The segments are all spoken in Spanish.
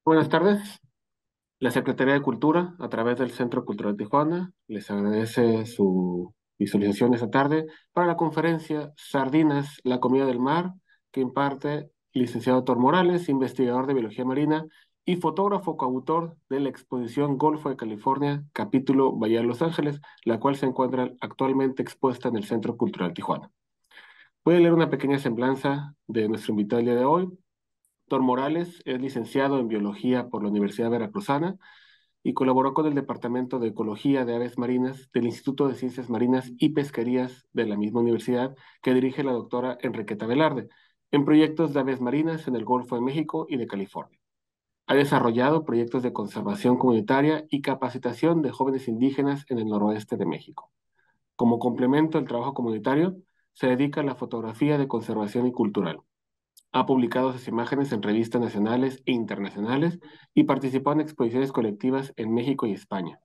Buenas tardes. La Secretaría de Cultura, a través del Centro Cultural Tijuana, les agradece su visualización esta tarde para la conferencia Sardinas, la comida del mar, que imparte el licenciado Tor Morales, investigador de biología marina y fotógrafo coautor de la exposición Golfo de California, capítulo Bahía de Los Ángeles, la cual se encuentra actualmente expuesta en el Centro Cultural Tijuana. Voy a leer una pequeña semblanza de nuestro invitado el día de hoy. Tor Morales es licenciado en biología por la Universidad Veracruzana y colaboró con el Departamento de Ecología de Aves Marinas del Instituto de Ciencias Marinas y Pesquerías de la misma universidad que dirige la doctora Enriqueta Velarde en proyectos de aves marinas en el Golfo de México y de California. Ha desarrollado proyectos de conservación comunitaria y capacitación de jóvenes indígenas en el noroeste de México. Como complemento al trabajo comunitario, se dedica a la fotografía de conservación y cultural. Ha publicado sus imágenes en revistas nacionales e internacionales y participó en exposiciones colectivas en México y España.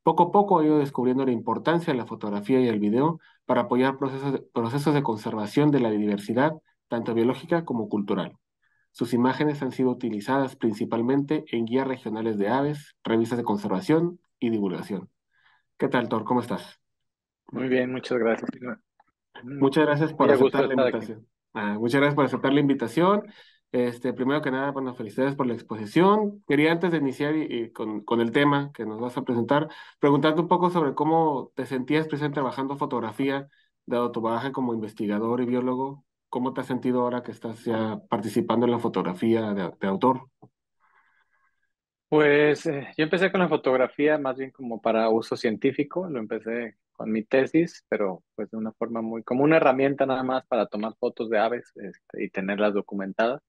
Poco a poco ha ido descubriendo la importancia de la fotografía y el video para apoyar procesos de conservación de la biodiversidad, tanto biológica como cultural. Sus imágenes han sido utilizadas principalmente en guías regionales de aves, revistas de conservación y divulgación. ¿Qué tal, Thor? ¿Cómo estás? Muy bien, muchas gracias. Muchas gracias por Muy a gusto aceptar la estar aquí. invitación. Muchas gracias por aceptar la invitación. Primero que nada, bueno, felicidades por la exposición. Quería antes de iniciar con el tema que nos vas a presentar, preguntarte un poco sobre cómo te sentías presente trabajando fotografía, dado tu bagaje como investigador y biólogo. ¿Cómo te has sentido ahora que estás ya participando en la fotografía de autor? Pues yo empecé con la fotografía más bien como para uso científico, lo empecé con mi tesis, pero pues de una forma muy, como una herramienta nada más para tomar fotos de aves, y tenerlas documentadas.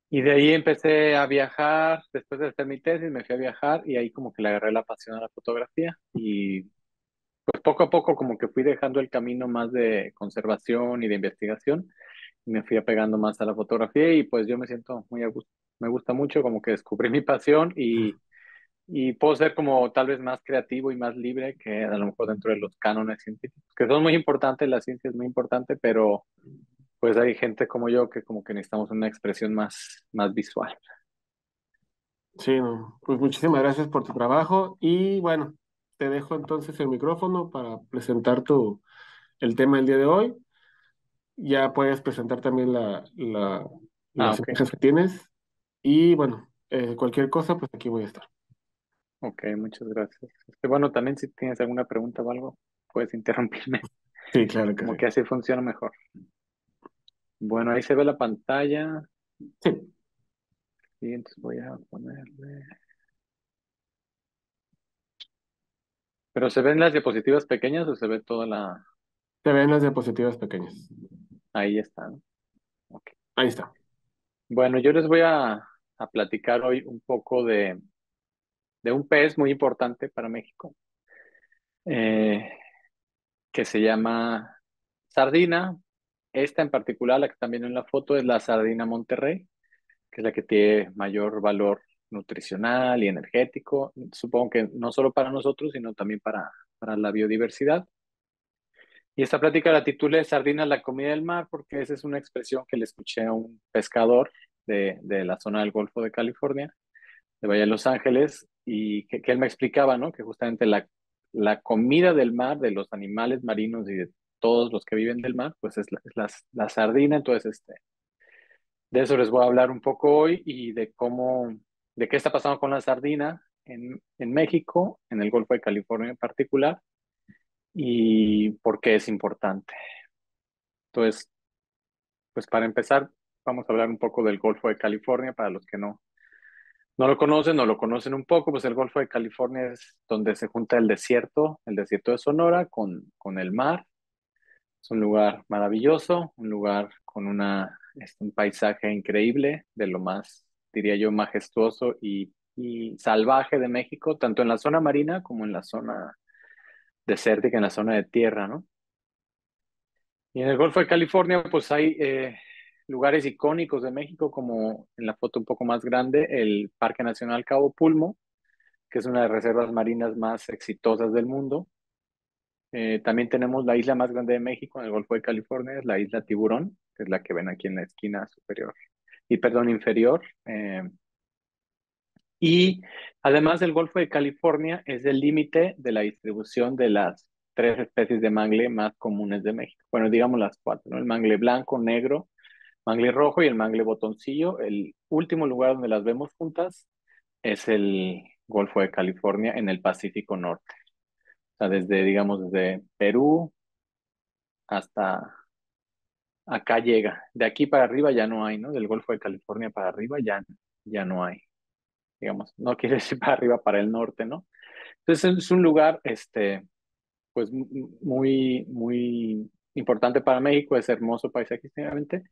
Y de ahí empecé a viajar, después de hacer mi tesis me fui a viajar y ahí como que le agarré la pasión a la fotografía y pues poco a poco como que fui dejando el camino más de conservación y de investigación y me fui apegando más a la fotografía y pues yo me siento muy a gusto. Me gusta mucho como que descubrí mi pasión y puedo ser como tal vez más creativo y más libre que a lo mejor dentro de los cánones científicos, que son muy importantes, la ciencia es muy importante, pero pues hay gente como yo que como que necesitamos una expresión más visual. Sí, no. Pues muchísimas gracias por tu trabajo y bueno, te dejo entonces el micrófono para presentar el tema del día de hoy. Ya puedes presentar también Ah, las ok, imágenes que tienes. Y bueno, cualquier cosa, pues aquí voy a estar. ok, muchas gracias. Bueno, también si tienes alguna pregunta o algo, puedes interrumpirme, Sí, claro que como sí. que así funciona mejor. Bueno, ahí se ve la pantalla Sí, y entonces voy a ponerle... ¿Pero se ven las diapositivas pequeñas o se ve toda la...? te ven las diapositivas pequeñas. Ahí está, ¿no? Ok. Ahí está. Bueno, yo les voy a platicar hoy un poco de un pez muy importante para México, eh, que se llama sardina. Esta en particular, la que están viendo en la foto, es la sardina Monterrey, que es la que tiene mayor valor nutricional y energético. Supongo que no solo para nosotros, sino también para la biodiversidad. Y esta plática la titulé Sardina, la comida del mar, porque esa es una expresión que le escuché a un pescador de la zona del Golfo de California, de Bahía de Los Ángeles, y que él me explicaba, ¿no? Que justamente la comida del mar, de los animales marinos y de todos los que viven del mar, pues es la sardina. Entonces, de eso les voy a hablar un poco hoy y de qué está pasando con la sardina en México, en el Golfo de California en particular, y por qué es importante. Entonces, pues para empezar, vamos a hablar un poco del Golfo de California, para los que no lo conocen o lo conocen un poco, pues el Golfo de California es donde se junta el desierto de Sonora con el mar. Es un lugar maravilloso, un lugar con un paisaje increíble, de lo más, diría yo, majestuoso y salvaje de México, tanto en la zona marina como en la zona desértica, en la zona de tierra, ¿no? Y en el Golfo de California, pues hay lugares icónicos de México, como en la foto un poco más grande, el Parque Nacional Cabo Pulmo, que es una de las reservas marinas más exitosas del mundo. También tenemos la isla más grande de México en el Golfo de California, es la isla Tiburón, que es la que ven aquí en la esquina superior, y perdón, inferior. Y además del Golfo de California, es el límite de la distribución de las tres especies de mangle más comunes de México. Bueno, digamos las cuatro, ¿no? El mangle blanco, negro, mangle rojo y el mangle botoncillo. El último lugar donde las vemos juntas es el Golfo de California en el Pacífico Norte. O sea, desde, digamos, desde Perú hasta acá llega. De aquí para arriba ya no hay, ¿no? Del Golfo de California para arriba ya no hay. Digamos, no quiere decir para arriba, para el norte, ¿no? Entonces es un lugar, pues muy importante para México, es hermoso paisajísticamente.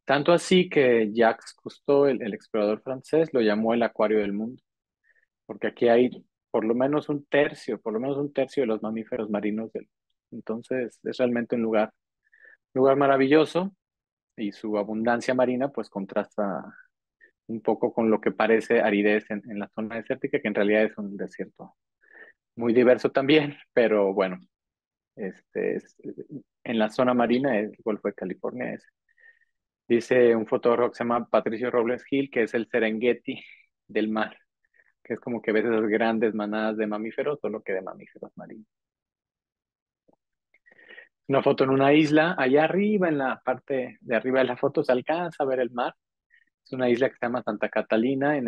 Tanto así que Jacques Cousteau, el explorador francés, lo llamó el acuario del mundo, porque aquí hay por lo menos un tercio de los mamíferos marinos del. Entonces es realmente un lugar maravilloso y su abundancia marina pues contrasta un poco con lo que parece aridez en la zona desértica, que en realidad es un desierto muy diverso también, pero bueno, en la zona marina, el Golfo de California es. Dice un fotógrafo que se llama Patricio Robles Gil, que es el Serengeti del mar, que es como que ves esas grandes manadas de mamíferos, solo que de mamíferos marinos. Una foto en una isla, allá arriba, en la parte de arriba de la foto, se alcanza a ver el mar. Es una isla que se llama Santa Catalina,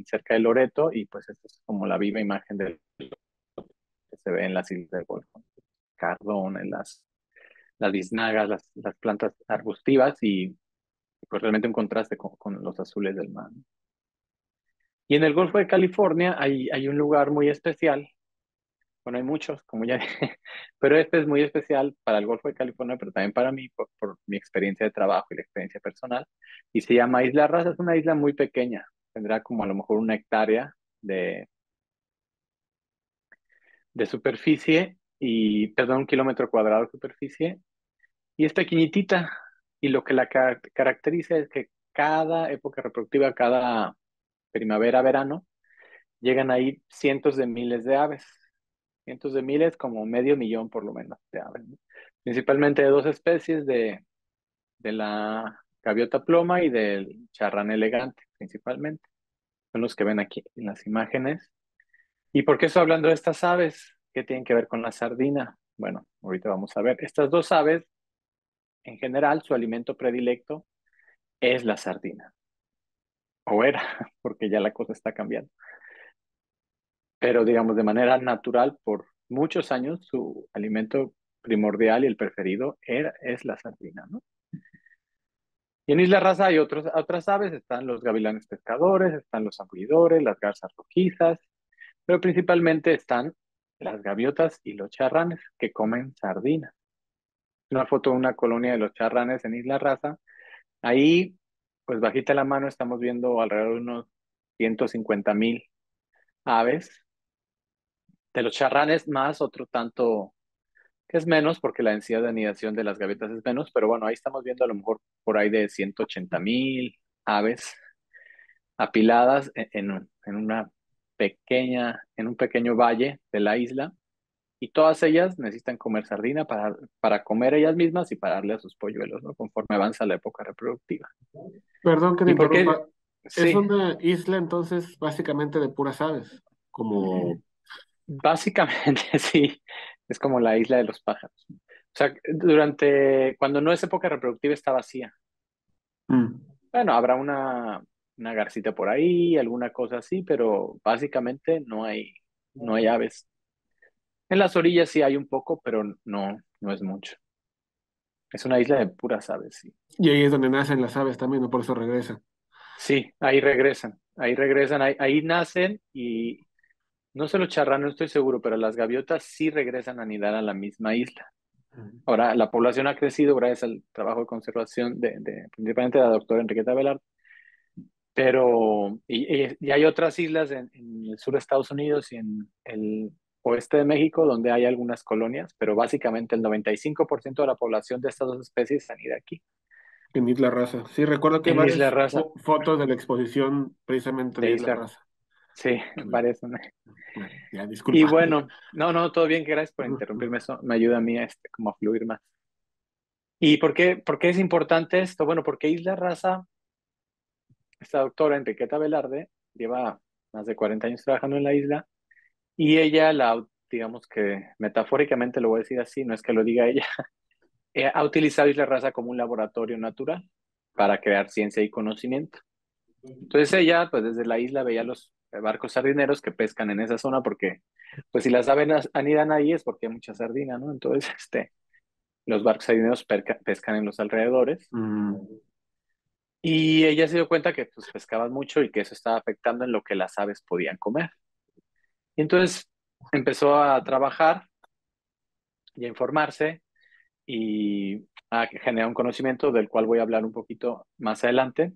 cerca de Loreto, y pues esta es como la viva imagen del que se ve en las islas del Golfo. Cardón, en las biznagas, las plantas arbustivas y pues realmente un contraste con los azules del mar. Y en el Golfo de California hay un lugar muy especial, bueno, hay muchos, como ya dije, pero este es muy especial para el Golfo de California, pero también para mí por mi experiencia de trabajo y la experiencia personal, y se llama Isla Raza, es una isla muy pequeña, tendrá como a lo mejor 1 hectárea de superficie, perdón, 1 kilómetro cuadrado de superficie, y es pequeñitita, y lo que la caracteriza es que cada época reproductiva, cada primavera, verano, llegan ahí cientos de miles de aves, cientos de miles, como medio millón por lo menos de aves, ¿no? Principalmente de dos especies, de la gaviota ploma y del charrán elegante, principalmente. Son los que ven aquí en las imágenes. ¿Y por qué estoy hablando de estas aves? ¿Qué tienen que ver con la sardina? Bueno, ahorita vamos a ver. Estas dos aves, en general, su alimento predilecto es la sardina. O era, porque ya la cosa está cambiando. Pero digamos de manera natural, por muchos años su alimento primordial y el preferido es la sardina, ¿no? Y en Isla Raza hay otras aves, están los gavilanes pescadores, están los abuidores, las garzas rojizas, pero principalmente están las gaviotas y los charranes que comen sardina. Una foto de una colonia de los charranes en Isla Raza. Ahí, pues bajita la mano, estamos viendo alrededor de unos 150,000 aves. De los charranes más otro tanto que es menos porque la densidad de anidación de las gaviotas es menos, pero bueno, ahí estamos viendo a lo mejor por ahí de 180,000 aves apiladas en un pequeño valle de la isla, y todas ellas necesitan comer sardina para comer ellas mismas y para darle a sus polluelos, ¿no? Conforme avanza la época reproductiva. Perdón que te ¿Y por qué? interrumpa. Es Sí, una isla entonces básicamente de puras aves, como... básicamente sí, es como la isla de los pájaros. O sea, cuando no es época reproductiva está vacía. Mm. Bueno, habrá una garcita por ahí, alguna cosa así, pero básicamente no hay aves. En las orillas sí hay un poco, pero no es mucho. Es una isla de puras aves, sí. Y ahí es donde nacen las aves también, ¿no? Por eso regresan. Sí, ahí regresan, ahí nacen y no solo charrán, no estoy seguro, pero las gaviotas sí regresan a anidar a la misma isla. Mm. Ahora, la población ha crecido gracias al trabajo de conservación principalmente de la doctora Enriqueta Velarde. Pero, y hay otras islas en el sur de Estados Unidos y en el oeste de México donde hay algunas colonias, pero básicamente el 95% de la población de estas dos especies han ido aquí, En Isla Raza. Sí, recuerdo que hay en Isla varias Raza, fotos de la exposición precisamente de de Isla Isla, Raza. sí, varias. Bueno, ya, Y disculpa. bueno, no, todo bien, gracias por interrumpirme, eso me ayuda a mí a como a fluir más. ¿Y por qué es importante esto? Bueno, porque Isla Raza, esta doctora Enriqueta Velarde, lleva más de 40 años trabajando en la isla, y ella, digamos que metafóricamente lo voy a decir así, no es que lo diga ella, ha utilizado Isla Raza como un laboratorio natural para crear ciencia y conocimiento. Entonces ella, pues desde la isla veía los barcos sardineros que pescan en esa zona porque, pues si las aves anidan ahí es porque hay mucha sardina, ¿no? Entonces, los barcos sardineros pescan en los alrededores. Mm. Y ella se dio cuenta que pues pescaban mucho y que eso estaba afectando en lo que las aves podían comer. Y entonces empezó a trabajar y a informarse y a generar un conocimiento del cual voy a hablar un poquito más adelante.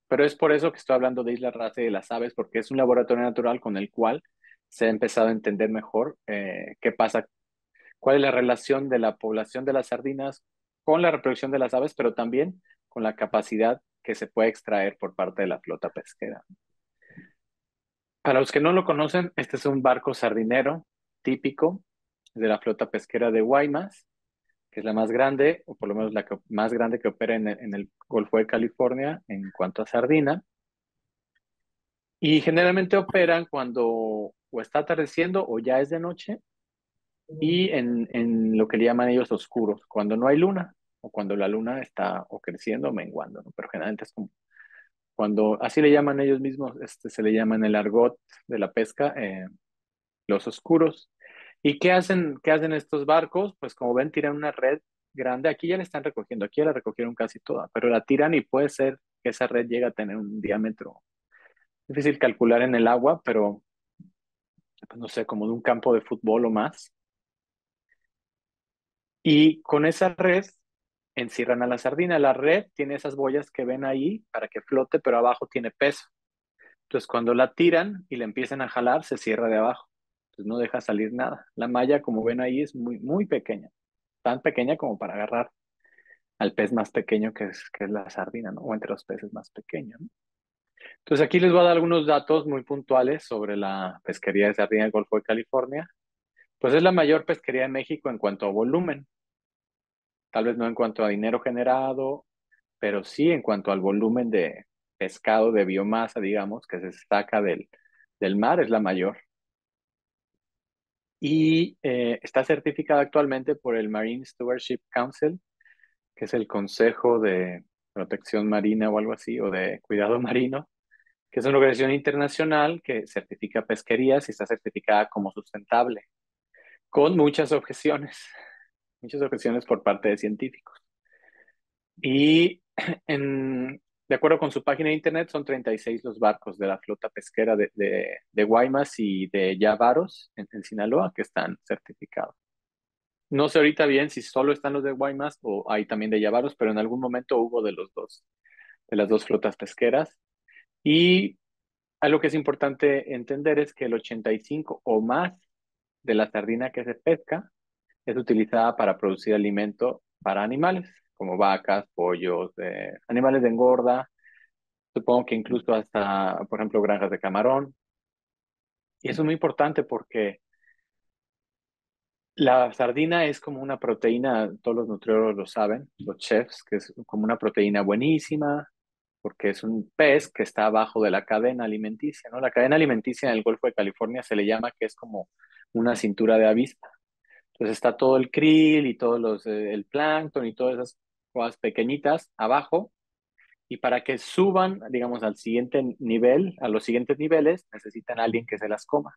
Pero es por eso que estoy hablando de Isla Raza y de las aves, porque es un laboratorio natural con el cual se ha empezado a entender mejor qué pasa, cuál es la relación de la población de las sardinas con la reproducción de las aves, pero también con la capacidad que se puede extraer por parte de la flota pesquera. Para los que no lo conocen, este es un barco sardinero típico de la flota pesquera de Guaymas, que es la más grande, o por lo menos la más grande que opera en el Golfo de California en cuanto a sardina. Y generalmente operan cuando o está atardeciendo o ya es de noche y en lo que le llaman ellos oscuros, cuando no hay luna o cuando la luna está o creciendo o menguando, ¿no? Pero generalmente es como cuando, así le llaman ellos mismos, se le llama en el argot de la pesca, los oscuros. ¿Y qué hacen estos barcos? Pues como ven, tiran una red grande. Aquí ya la están recogiendo, aquí ya la recogieron casi toda, pero la tiran y puede ser que esa red llegue a tener un diámetro difícil calcular en el agua, pero pues, no sé, como de un campo de fútbol o más. Y con esa red encierran a la sardina. La red tiene esas boyas que ven ahí para que flote, pero abajo tiene peso. Entonces, cuando la tiran y la empiezan a jalar, se cierra de abajo. Entonces, no deja salir nada. La malla, como ven ahí, es muy, muy pequeña. Tan pequeña como para agarrar al pez más pequeño que es la sardina, ¿no? O entre los peces más pequeños, ¿no? Entonces, aquí les voy a dar algunos datos muy puntuales sobre la pesquería de sardina del Golfo de California. Pues es la mayor pesquería de México en cuanto a volumen. Tal vez no en cuanto a dinero generado, pero sí en cuanto al volumen de pescado, de biomasa, digamos, que se saca del mar, es la mayor. Y está certificada actualmente por el Marine Stewardship Council, que es el Consejo de Protección Marina o algo así, o de Cuidado Marino, que es una organización internacional que certifica pesquerías y está certificada como sustentable, con muchas objeciones por parte de científicos. Y de acuerdo con su página de internet, son 36 los barcos de la flota pesquera de Guaymas y de Yavaros en Sinaloa que están certificados. No sé ahorita bien si solo están los de Guaymas o hay también de Yavaros, pero en algún momento hubo de los dos, de las dos flotas pesqueras. Y algo que es importante entender es que el 85 o más de la sardina que se pesca es utilizada para producir alimento para animales, como vacas, pollos, animales de engorda, supongo que incluso hasta, por ejemplo, granjas de camarón. Y eso es muy importante porque la sardina es como una proteína, todos los nutriólogos lo saben, los chefs, que es como una proteína buenísima, porque es un pez que está abajo de la cadena alimenticia, ¿no? La cadena alimenticia en el Golfo de California se le llama que es como una cintura de avispa. Entonces está todo el krill y el plancton y todas esas cosas pequeñitas abajo. Y para que suban, digamos, al siguiente nivel, a los siguientes niveles, necesitan a alguien que se las coma.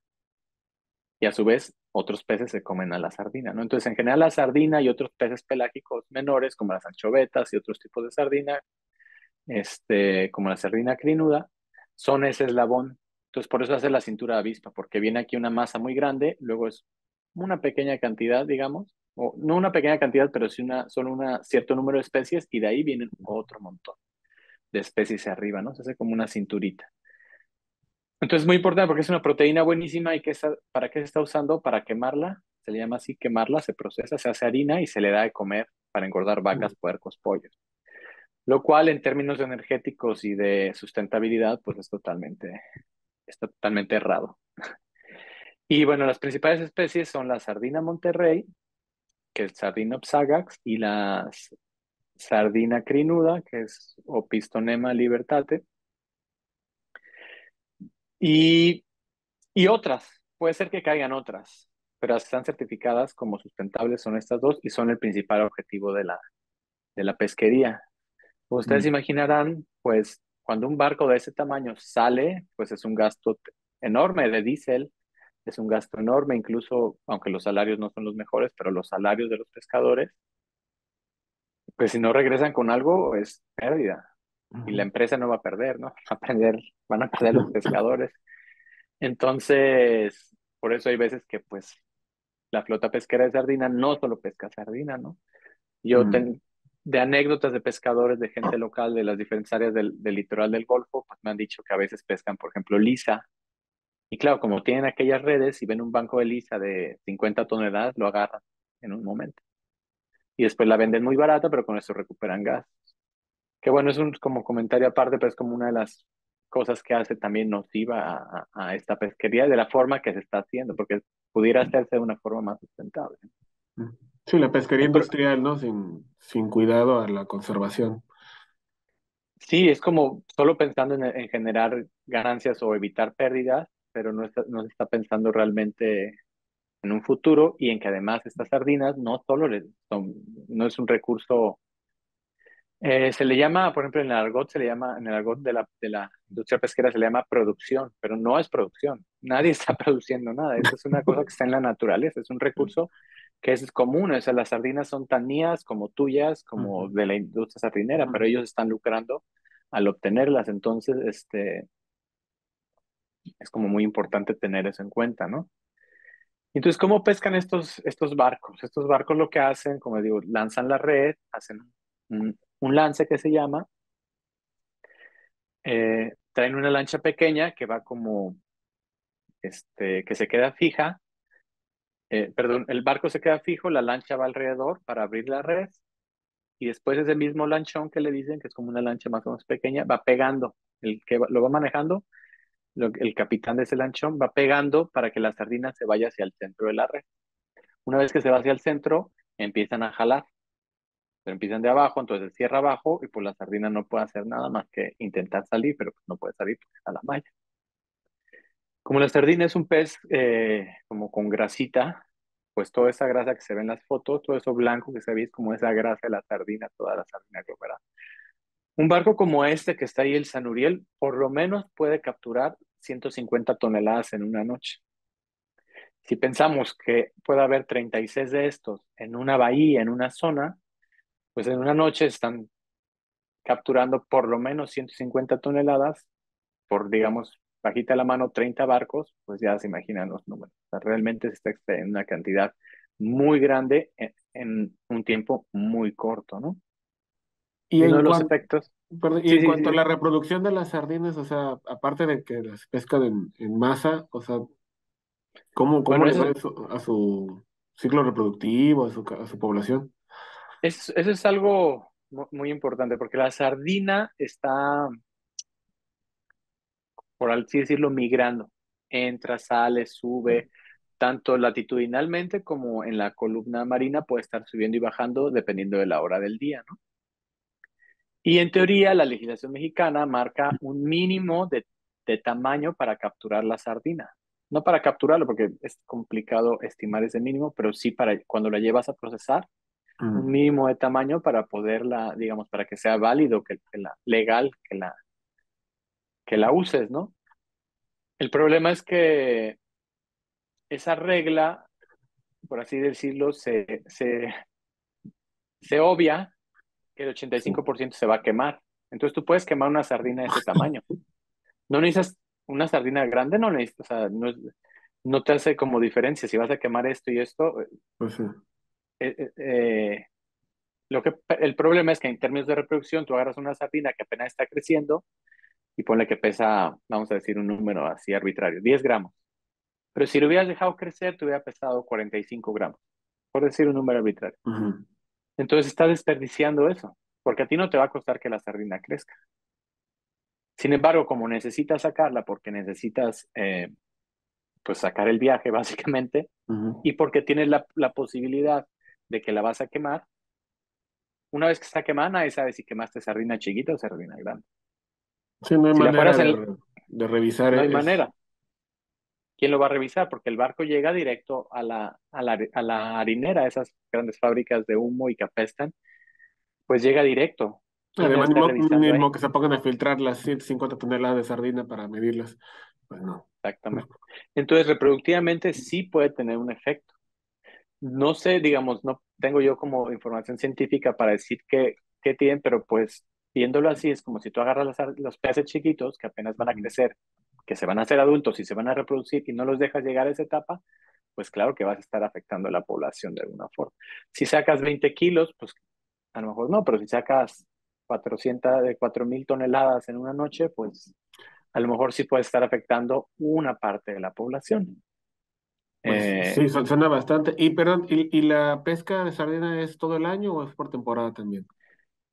Y a su vez, otros peces se comen a la sardina, ¿no? Entonces, en general, la sardina y otros peces pelágicos menores, como las anchovetas y otros tipos de sardina, como la sardina crinuda, son ese eslabón. Entonces, por eso hace la cintura de avispa, porque viene aquí una masa muy grande, luego es una pequeña cantidad, digamos, o no una pequeña cantidad, pero sí solo un cierto número de especies, y de ahí vienen otro montón de especies hacia arriba, ¿no? Se hace como una cinturita. Entonces, es muy importante porque es una proteína buenísima y ¿para qué se está usando? Para quemarla, se le llama así quemarla, se procesa, se hace harina y se le da de comer para engordar vacas, puercos, pollos. Lo cual en términos energéticos y de sustentabilidad, pues está totalmente errado. Y bueno, las principales especies son la sardina Monterrey, que es Sardina sagax, y la sardina crinuda, que es Opistonema libertate. Y, y otras, puede ser que caigan otras, pero las que están certificadas como sustentables son estas dos y son el principal objetivo de la pesquería. Como ustedes Mm, imaginarán, pues cuando un barco de ese tamaño sale, pues es un gasto enorme de diésel, es un gasto enorme, incluso aunque los salarios no son los mejores, pero los salarios de los pescadores, pues si no regresan con algo es pérdida y la ujú. empresa no va a perder, ¿no? Van a perder los pescadores. Entonces, por eso hay veces que pues la flota pesquera de sardina no solo pesca sardina, ¿no? Yo Mm, ten, de anécdotas de pescadores, de gente local de las diferentes áreas del litoral del Golfo, pues me han dicho que a veces pescan, por ejemplo, lisa. Y claro, como tienen aquellas redes y ven un banco de lisa de 50 toneladas, lo agarran en un momento. Y después la venden muy barata, pero con eso recuperan gas. Que bueno, es un como comentario aparte, pero es como una de las cosas que hace también nociva a esta pesquería de la forma que se está haciendo, porque pudiera hacerse de una forma más sustentable. mm. Sí, la pesquería El pro- industrial, ¿no? Sin cuidado a la conservación. Sí, es como solo pensando en generar ganancias o evitar pérdidas, pero no se está pensando realmente en un futuro y en que además estas sardinas no solo no es un recurso, se le llama, por ejemplo, en el argot se le llama, en el argot de la industria pesquera se le llama producción, pero no es producción. Nadie está produciendo nada. Esa es una cosa que está en la naturaleza, es un recurso que es común. O sea, las sardinas son tan mías como tuyas, como Ujú, de la industria sardinera, ujú. pero ellos están lucrando al obtenerlas. Entonces, es como muy importante tener eso en cuenta, ¿no? Entonces, ¿cómo pescan estos barcos? Estos barcos lo que hacen, como digo, lanzan la red, hacen un lance que se llama, traen una lancha pequeña que va como, que se queda fija, perdón, el barco se queda fijo, la lancha va alrededor para abrir la red y después ese mismo lanchón que le dicen, que es como una lancha más o menos pequeña, va pegando, lo va manejando, el capitán de ese lanchón va pegando para que la sardina se vaya hacia el centro de la red. Una vez que se va hacia el centro, empiezan a jalar, pero empiezan de abajo, entonces cierra abajo y pues la sardina no puede hacer nada más que intentar salir, pero pues no puede salir porque está la malla. Como la sardina es un pez como con grasita, pues toda esa grasa que se ve en las fotos, todo eso blanco que se ve es como esa grasa de la sardina, toda la sardina aglomerada. Un barco como este que está ahí, el San Uriel, por lo menos puede capturar 150 toneladas en una noche. Si pensamos que puede haber 36 de estos en una bahía, en una zona, pues en una noche están capturando por lo menos 150 toneladas por, digamos, bajita la mano 30 barcos, pues ya se imaginan los números. O sea, realmente se está extrayendo una cantidad muy grande en un tiempo muy corto, ¿no? Y Y uno en de los cuanto, efectos, perdón, y sí, en sí, cuanto a sí, la reproducción de las sardinas, o sea, aparte de que las pescan en masa, o sea, ¿cómo bueno, le va a su ciclo reproductivo, a su población? eso es algo muy importante porque la sardina está, por así decirlo, migrando. Entra, sale, sube, tanto latitudinalmente como en la columna marina puede estar subiendo y bajando dependiendo de la hora del día, ¿no? Y en teoría, la legislación mexicana marca un mínimo de tamaño para capturar la sardina. No para capturarlo, porque es complicado estimar ese mínimo, pero sí para cuando la llevas a procesar, un Mm. mínimo de tamaño para poderla, digamos, para que sea válido, legal, que la uses, ¿no? El problema es que esa regla, por así decirlo, se obvia que el Sí. 85% se va a quemar. Entonces tú puedes quemar una sardina de ese tamaño. No necesitas una sardina grande, no necesitas, o sea, no te hace como diferencia. Si vas a quemar esto y esto, Pues sí. eh, eh, eh, el problema es que en términos de reproducción, tú agarras una sardina que apenas está creciendo y ponle que pesa, vamos a decir un número así arbitrario, 10 gramos. Pero si lo hubieras dejado crecer, te hubiera pesado 45 gramos, por decir un número arbitrario. Ujú, Entonces estás desperdiciando eso, porque a ti no te va a costar que la sardina crezca. Sin embargo, como necesitas sacarla porque necesitas pues sacar el viaje básicamente, ujú. y porque tienes la posibilidad de que la vas a quemar, una vez que está quemada, nadie sabe si quemaste sardina chiquita o sardina grande. Sí, no hay Si la manera fueras en, de revisar no hay es, manera. ¿quién lo va a revisar? Porque el barco llega directo a la harinera, esas grandes fábricas de humo y que apestan, pues llega directo. ¿Quién lo Además, está ni revisando modo ahí? que se pongan a filtrar las 150 toneladas de sardina para medirlas. Pues no. Exactamente. Entonces, reproductivamente sí puede tener un efecto. No sé, digamos, no tengo yo como información científica para decir qué tienen, pero pues viéndolo así es como si tú agarras los peces chiquitos que apenas van a Ujú. crecer, que se van a hacer adultos y se van a reproducir y no los dejas llegar a esa etapa, pues claro que vas a estar afectando a la población de alguna forma. Si sacas 20 kilos, pues a lo mejor no, pero si sacas 400 de 4.000 toneladas en una noche, pues a lo mejor sí puede estar afectando una parte de la población. Pues Eh, sí, suena bastante. Y perdón, y la pesca de sardina es todo el año o es por temporada también?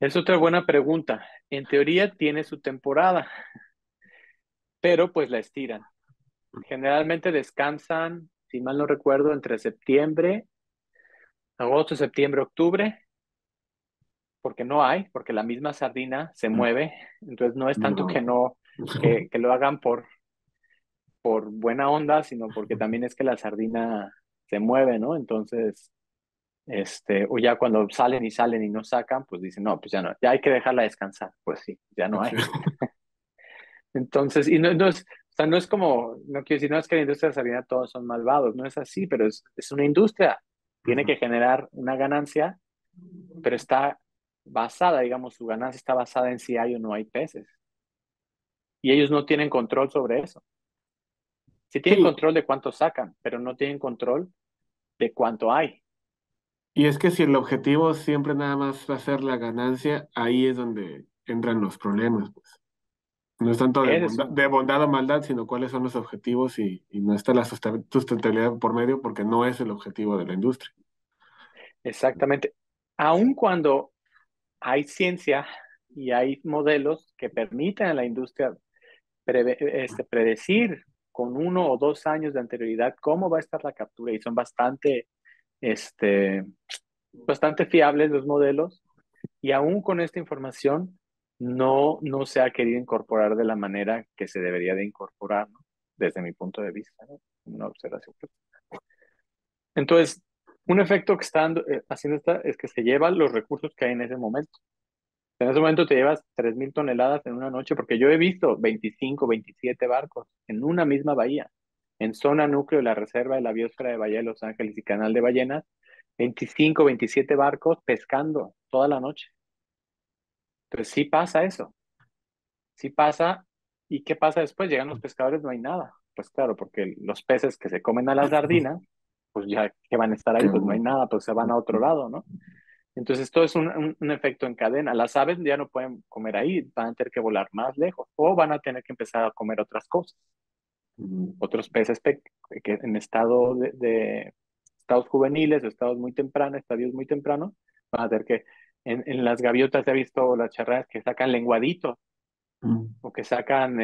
es otra buena pregunta. En teoría tiene su temporada, pero pues la estiran. Generalmente descansan, si mal no recuerdo, entre septiembre, agosto, septiembre, octubre, porque no hay, porque la misma sardina se Mm. mueve. Entonces no es tanto que No. no, que lo hagan por buena onda, sino porque también es que la sardina se mueve, ¿no? Entonces, o ya cuando salen y no sacan, pues dicen, no, pues ya no, ya hay que dejarla descansar. Pues sí, ya no hay. Sí. Entonces, y no es, o sea, no es como, no quiero decir, no es que la industria de la salina todos son malvados, no es así, pero es una industria, tiene Ujú. que generar una ganancia, pero está basada, digamos, su ganancia está basada en si hay o no hay peces. Y ellos no tienen control sobre eso. Sí tienen Sí, control de cuánto sacan, pero no tienen control de cuánto hay. y es que si el objetivo siempre nada más va a ser la ganancia, ahí es donde entran los problemas, pues. No es tanto Ese es un, de bondad o maldad, sino cuáles son los objetivos y no está la sustentabilidad por medio porque no es el objetivo de la industria. exactamente. Aun cuando hay ciencia y hay modelos que permiten a la industria predecir con 1 o 2 años de anterioridad cómo va a estar la captura y son este, bastante fiables los modelos y aún con esta información no se ha querido incorporar de la manera que se debería de incorporar, ¿no? Desde mi punto de vista, ¿no? Una observación. Entonces, un efecto que está haciendo esta es que se lleva los recursos que hay en ese momento. En ese momento te llevas 3.000 toneladas en una noche, porque yo he visto 25, 27 barcos en una misma bahía, en zona núcleo de la Reserva de la Biosfera de Bahía de Los Ángeles y Canal de Ballenas, 25, 27 barcos pescando toda la noche. Entonces sí pasa eso, sí pasa. ¿Y qué pasa después? Llegan los pescadores, no hay nada. Pues claro, porque los peces que se comen a las sardinas, pues ya que van a estar ahí, Que, pues no hay nada, pues se van a otro lado, ¿no? Entonces, esto es un efecto en cadena. Las aves ya no pueden comer ahí, van a tener que volar más lejos o van a tener que empezar a comer otras cosas. Otros peces que en estado de estados juveniles o estados muy tempranos, estadios muy tempranos, van a tener que, en las gaviotas he visto las charreras que sacan lenguaditos o que sacan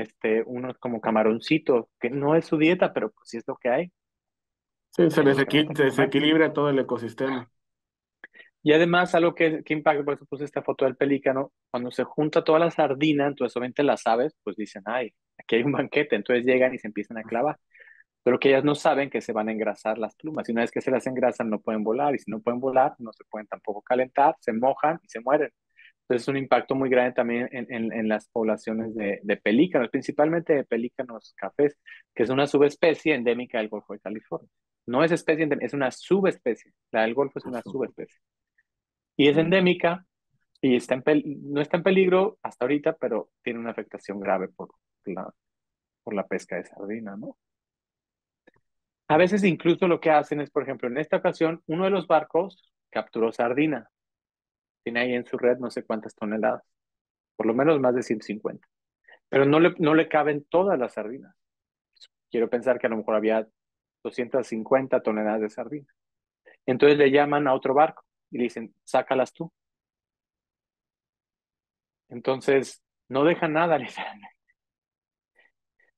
unos como camaroncitos, que no es su dieta, pero pues sí es lo que hay, sí, es lo que van a tener se que comer. desequilibra todo el ecosistema. Y además, algo que impacta, por eso puse esta foto del pelícano, cuando se junta toda la sardina, entonces obviamente las aves, pues dicen, ay, aquí hay un banquete, entonces llegan y se empiezan a clavar. Pero que ellas no saben que se van a engrasar las plumas. Y una vez que se las engrasan, no pueden volar. Y si no pueden volar, no se pueden tampoco calentar, se mojan y se mueren. Entonces es un impacto muy grande también en las poblaciones de pelícanos, principalmente de pelícanos cafés, que es una subespecie endémica del Golfo de California. No es especie endémica, es una subespecie. La del Golfo es una subespecie. Y es endémica y no está en peligro hasta ahorita, pero tiene una afectación grave la, por la pesca de sardina, ¿no? A veces incluso lo que hacen es, por ejemplo, en esta ocasión, uno de los barcos capturó sardina. Tiene ahí en su red no sé cuántas toneladas, por lo menos más de 150. Pero no le caben todas las sardinas. Quiero pensar que a lo mejor había 250 toneladas de sardina. Entonces le llaman a otro barco y le dicen, sácalas tú. Entonces, no dejan nada, literalmente.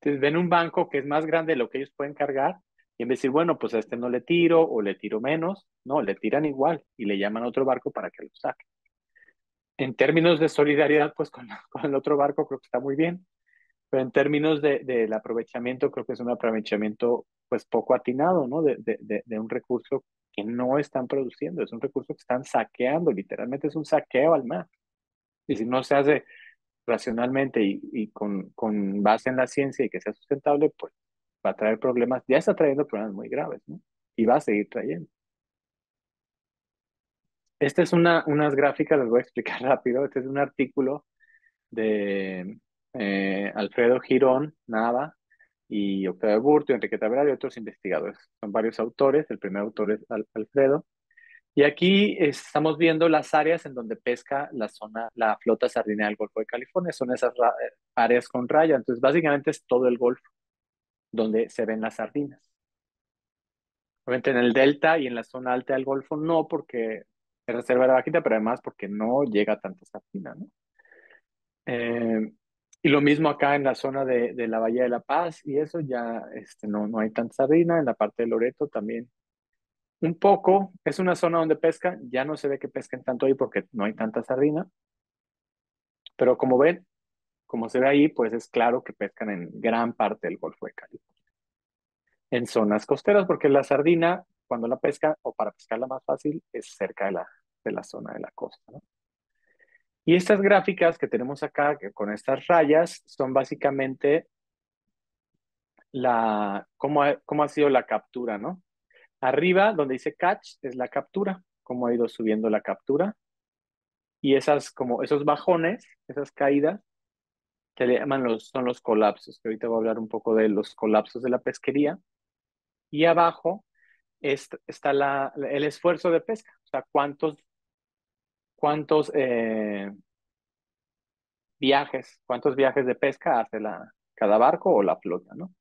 Entonces ven un banco que es más grande de lo que ellos pueden cargar y en vez de decir, bueno, pues a este no le tiro o le tiro menos, no, le tiran igual y le llaman a otro barco para que lo saque. En términos de solidaridad, pues con el otro barco creo que está muy bien, Pero en términos del aprovechamiento, creo que es un aprovechamiento pues poco atinado, ¿no? De un recurso que no están produciendo, es un recurso que están saqueando, literalmente es un saqueo al mar. Y si no se hace racionalmente y con base en la ciencia y que sea sustentable, pues va a traer problemas, ya está trayendo problemas muy graves, ¿no? Y va a seguir trayendo. Esta es unas gráficas, les voy a explicar rápido. Este es un artículo de Alfredo Girón Nava y Octavio Burto, Enrique Taveras y otros investigadores. Son varios autores. El primer autor es Alfredo. Y aquí estamos viendo las áreas en donde pesca la zona, la flota sardinera del Golfo de California. Son esas áreas con raya. Entonces, básicamente es todo el Golfo donde se ven las sardinas. Obviamente en el delta y en la zona alta del Golfo no, porque es reserva de vaquita, pero además porque no llega tanta sardina, ¿no? Eh, y lo mismo acá en la zona de la Bahía de la Paz y eso ya no hay tanta sardina. En la parte de Loreto también un poco. Es una zona donde pescan. Ya no se ve que pesquen tanto ahí porque no hay tanta sardina. Pero como ven, como se ve ahí, pues es claro que pescan en gran parte del Golfo de Cali. En zonas costeras, porque la sardina, cuando la pesca, o para pescarla más fácil, es cerca de la zona de la costa, ¿no? Y estas gráficas que tenemos acá, que con estas rayas, son básicamente cómo ha sido la captura, ¿no? Arriba, donde dice catch, es la captura, cómo ha ido subiendo la captura. Y como esos bajones, esas caídas, que le llaman son los colapsos, que ahorita voy a hablar un poco de los colapsos de la pesquería. Y abajo está el esfuerzo de pesca, o sea, cuántos viajes de pesca hace cada barco o la flota, ¿no?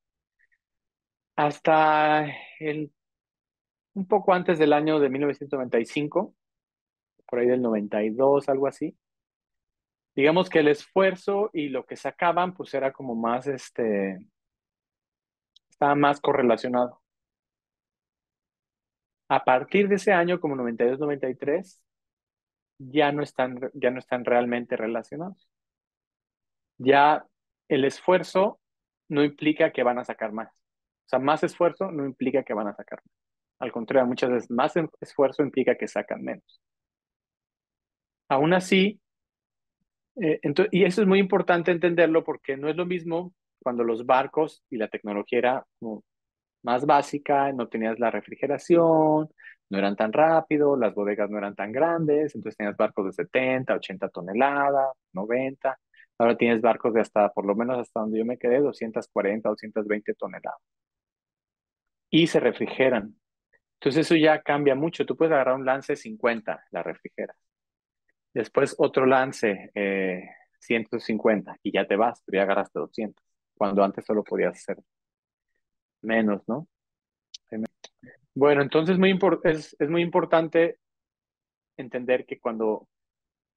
Hasta un poco antes del año de 1995, por ahí del 92, algo así. Digamos que el esfuerzo y lo que sacaban, pues era como más, estaba más correlacionado. A partir de ese año, como 92, 93, ya no están realmente relacionados. Ya el esfuerzo no implica que van a sacar más. O sea, más esfuerzo no implica que van a sacar más. Al contrario, muchas veces más esfuerzo implica que sacan menos. Aún así, y eso es muy importante entenderlo porque no es lo mismo cuando los barcos y la tecnología era como más básica, no tenías la refrigeración, no eran tan rápidos, las bodegas no eran tan grandes, entonces tenías barcos de 70, 80 toneladas, 90. Ahora tienes barcos de hasta, por lo menos hasta donde yo me quedé, 240, 220 toneladas. Y se refrigeran. Entonces eso ya cambia mucho. Tú puedes agarrar un lance 50, la refrigeras. Después otro lance 150 y ya te vas, pero ya agarraste 200, cuando antes solo podías hacer menos, ¿no? Bueno, entonces es muy importante entender que cuando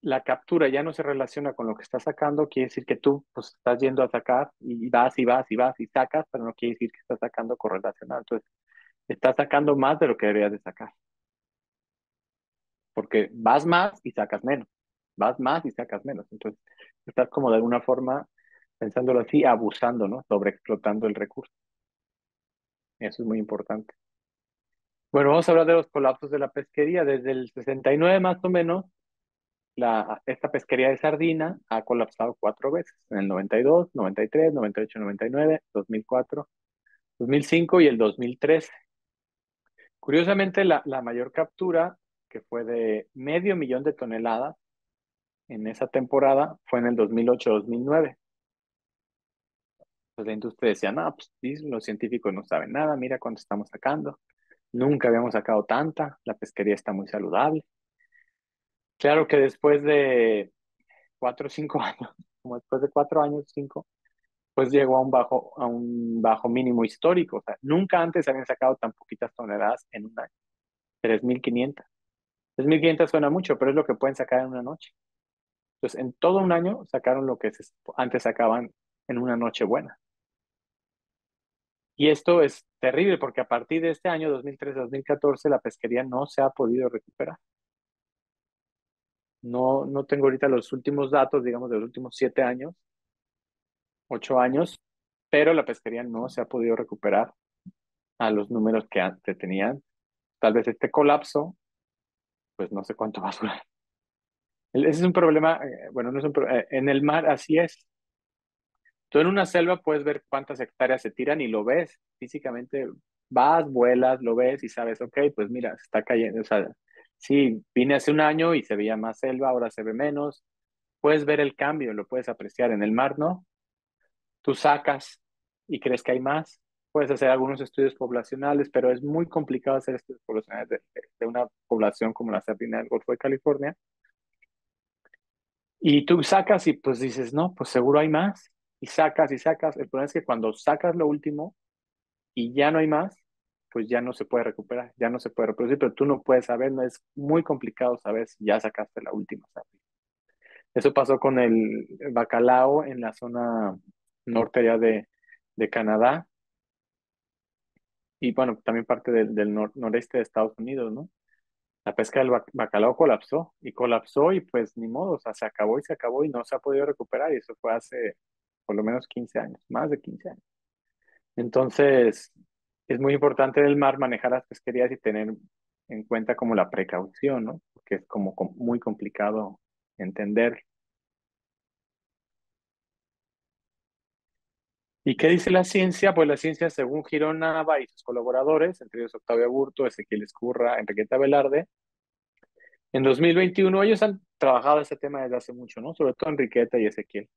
la captura ya no se relaciona con lo que estás sacando, quiere decir que tú pues, estás yendo a sacar y vas y vas y vas y sacas, pero no quiere decir que estás sacando correlacionado. Entonces, estás sacando más de lo que deberías de sacar, porque vas más y sacas menos, vas más y sacas menos. Entonces, estás como de alguna forma, pensándolo así, abusando, ¿no? Sobreexplotando el recurso. Eso es muy importante. Bueno, vamos a hablar de los colapsos de la pesquería. Desde el 69 más o menos, esta pesquería de sardina ha colapsado 4 veces, en el 92, 93, 98, 99, 2004, 2005 y el 2013. Curiosamente, la mayor captura, que fue de 500,000 de toneladas en esa temporada, fue en el 2008-2009. Pues la industria decía, no, pues sí, los científicos no saben nada, mira cuánto estamos sacando. Nunca habíamos sacado tanta, la pesquería está muy saludable. Claro que después de 4 o 5 años, como después de 4 años, 5, pues llegó a un bajo mínimo histórico. O sea, nunca antes habían sacado tan poquitas toneladas en un año. 3.500. 3.500 suena mucho, pero es lo que pueden sacar en una noche. Entonces, en todo un año sacaron lo que antes sacaban en una noche buena. Y esto es terrible porque a partir de este año, 2013-2014, la pesquería no se ha podido recuperar. No tengo ahorita los últimos datos, digamos, de los últimos 7 años, 8 años, pero la pesquería no se ha podido recuperar a los números que antes tenían. Tal vez este colapso, pues no sé cuánto va a durar. Ese es un problema, bueno, no es un en el mar así es. Tú en una selva puedes ver cuántas hectáreas se tiran y lo ves físicamente. Vas, vuelas, lo ves y sabes, ok, pues mira, se está cayendo. O sea, sí, vine hace un año y se veía más selva, ahora se ve menos. Puedes ver el cambio, lo puedes apreciar. En el mar, ¿no? Tú sacas y crees que hay más. Puedes hacer algunos estudios poblacionales, pero es muy complicado hacer estudios poblacionales de una población como la sardina del Golfo de California. Y tú sacas y pues dices, no, pues seguro hay más. Y sacas y sacas. El problema es que cuando sacas lo último y ya no hay más, pues ya no se puede recuperar, ya no se puede reproducir, pero tú no puedes saber, no es muy complicado saber si ya sacaste la última sardina. Eso pasó con el bacalao en la zona norte allá de Canadá y bueno, también parte del noreste de Estados Unidos, ¿no? La pesca del bacalao colapsó y colapsó y pues ni modo, o sea, se acabó y no se ha podido recuperar y eso fue hace por lo menos 15 años, más de 15 años. Entonces, es muy importante del mar manejar las pesquerías y tener en cuenta como la precaución, ¿no? Porque es como muy complicado entender. ¿Y qué dice la ciencia? Pues la ciencia, según Girón Nava y sus colaboradores, entre ellos Octavio Aburto, Ezequiel Escurra, Enriqueta Velarde, en 2021 ellos han trabajado este tema desde hace mucho, ¿no? Sobre todo Enriqueta y Ezequiel.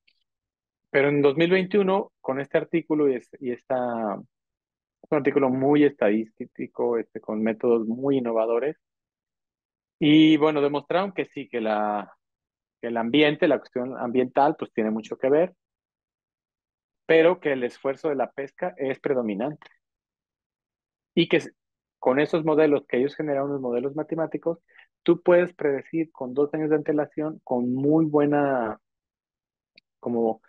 Pero en 2021, con este artículo un artículo muy estadístico, con métodos muy innovadores, y bueno, demostraron que sí, que el ambiente, la cuestión ambiental, pues tiene mucho que ver, pero que el esfuerzo de la pesca es predominante y que con esos modelos que ellos generaron, los modelos matemáticos, tú puedes predecir con 2 años de antelación con muy buena, como,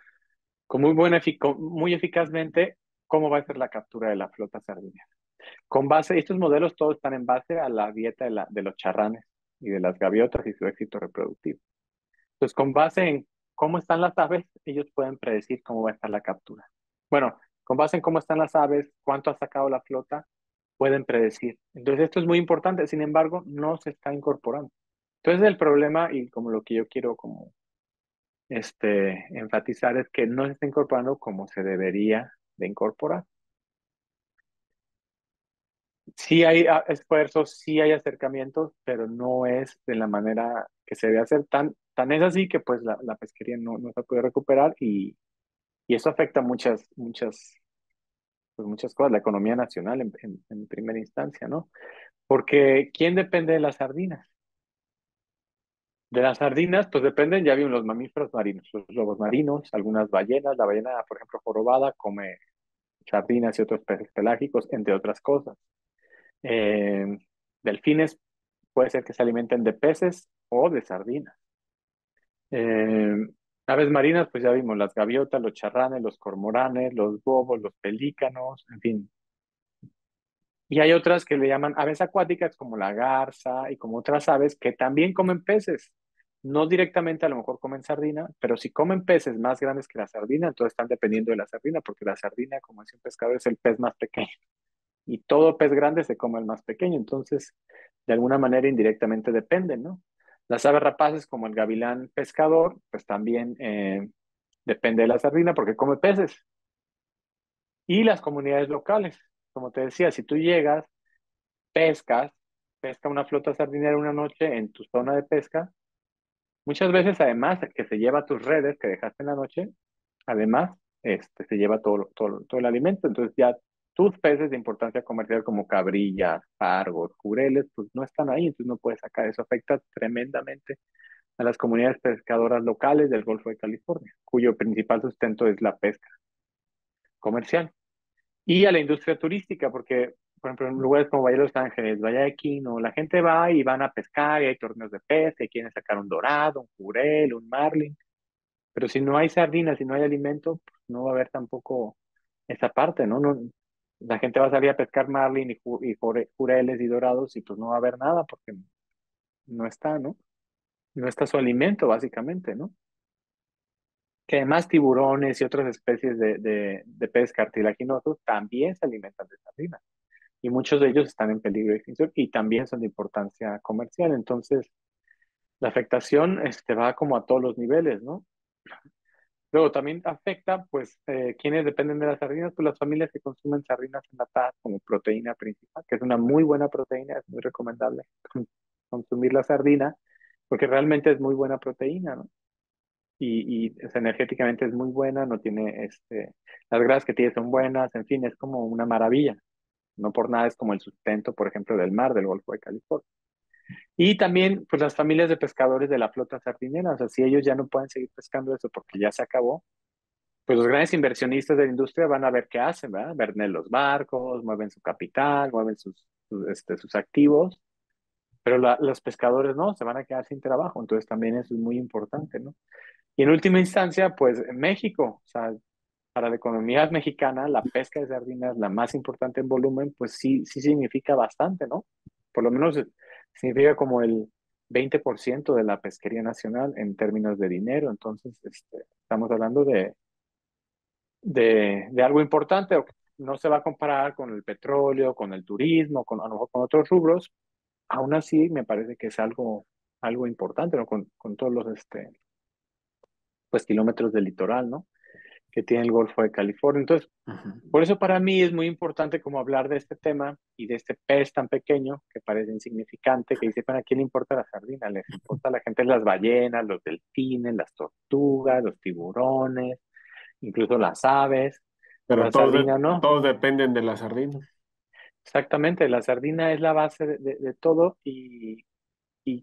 con muy buena, muy eficazmente cómo va a ser la captura de la flota sardina. Con base, estos modelos todos están en base a la dieta de los charranes y de las gaviotas y su éxito reproductivo. Entonces, con base en cómo están las aves, ellos pueden predecir cómo va a estar la captura. Bueno, con base en cómo están las aves, cuánto ha sacado la flota, pueden predecir. Entonces, esto es muy importante, sin embargo, no se está incorporando. Entonces, el problema y como lo que yo quiero como enfatizar es que no se está incorporando como se debería de incorporar. Sí hay esfuerzos, sí hay acercamientos, pero no es de la manera que se debe hacer. Tan es así que pues la pesquería no se puede recuperar y eso afecta pues muchas cosas, la economía nacional en primera instancia, ¿no? Porque ¿quién depende de las sardinas? De las sardinas, pues dependen, ya vimos, los mamíferos marinos, los lobos marinos, algunas ballenas, la ballena, por ejemplo, jorobada, come sardinas y otros peces pelágicos, entre otras cosas. Eh, Delfines puede ser que se alimenten de peces o de sardinas. Eh, Aves marinas, pues ya vimos, las gaviotas, los charranes, los cormoranes, los bobos, los pelícanos, en fin. Y hay otras que le llaman aves acuáticas, como la garza y como otras aves que también comen peces. No directamente a lo mejor comen sardina, pero si comen peces más grandes que la sardina, entonces están dependiendo de la sardina, porque la sardina, como es un pescado, es el pez más pequeño. Y todo pez grande se come el más pequeño, entonces de alguna manera indirectamente dependen, ¿no? Las aves rapaces, como el gavilán pescador, pues también depende de la sardina porque come peces. Y las comunidades locales, como te decía, si tú llegas, pescas, pesca una flota sardinera una noche en tu zona de pesca, muchas veces además que se lleva tus redes que dejaste en la noche, además se lleva todo el alimento, entonces ya tus peces de importancia comercial como cabrillas, pargos, jureles, pues no están ahí, entonces no puedes sacar. Eso afecta tremendamente a las comunidades pescadoras locales del Golfo de California, cuyo principal sustento es la pesca comercial. Y a la industria turística, porque, por ejemplo, en lugares como Bahía de Los Ángeles, Bahía de Quino, la gente va y van a pescar y hay torneos de pesca y quieren sacar un dorado, un jurel, un marlin. Pero si no hay sardinas, si no hay alimento, pues no va a haber tampoco esa parte, ¿no? La gente va a salir a pescar marlin y jureles y dorados y pues no va a haber nada porque no está, ¿no? No está su alimento, básicamente, ¿no? que además tiburones y otras especies de peces cartilaginosos también se alimentan de sardinas y muchos de ellos están en peligro de extinción y también son de importancia comercial. Entonces, la afectación va como a todos los niveles, ¿no? Luego también afecta, pues, quienes dependen de las sardinas, pues las familias que consumen sardinas enlatadas como proteína principal, que es una muy buena proteína, es muy recomendable consumir la sardina, porque realmente es muy buena proteína, ¿no? Energéticamente es muy buena, no tiene, las grasas que tiene son buenas, en fin, es como una maravilla. No por nada es como el sustento, por ejemplo, del mar del Golfo de California. Y también, pues las familias de pescadores de la flota sardinera, o sea, si ellos ya no pueden seguir pescando eso porque ya se acabó, pues los grandes inversionistas de la industria van a ver qué hacen, ¿verdad? Venden los barcos, mueven su capital, mueven sus activos, pero los pescadores no, se van a quedar sin trabajo, entonces también eso es muy importante, ¿no? Y en última instancia, pues en México, o sea, para la economía mexicana, la pesca de sardinas, la más importante en volumen, pues sí, sí significa bastante, ¿no? Por lo menos significa como el 20% de la pesquería nacional en términos de dinero. Entonces, estamos hablando de algo importante. No se va a comparar con el petróleo, con el turismo, a lo mejor con otros rubros. Aún así, me parece que es algo importante, ¿no? Con todos los pues, kilómetros de litoral, ¿no? Que tiene el Golfo de California. Entonces, Ujú. por eso para mí es muy importante como hablar de este tema y de este pez tan pequeño que parece insignificante, que dice, ¿para quién le importa la sardina? Les importa a la gente las ballenas, los delfines, las tortugas, los tiburones, incluso las aves. Pero La sardina no. todos dependen de la sardina. Exactamente, la sardina es la base de todo y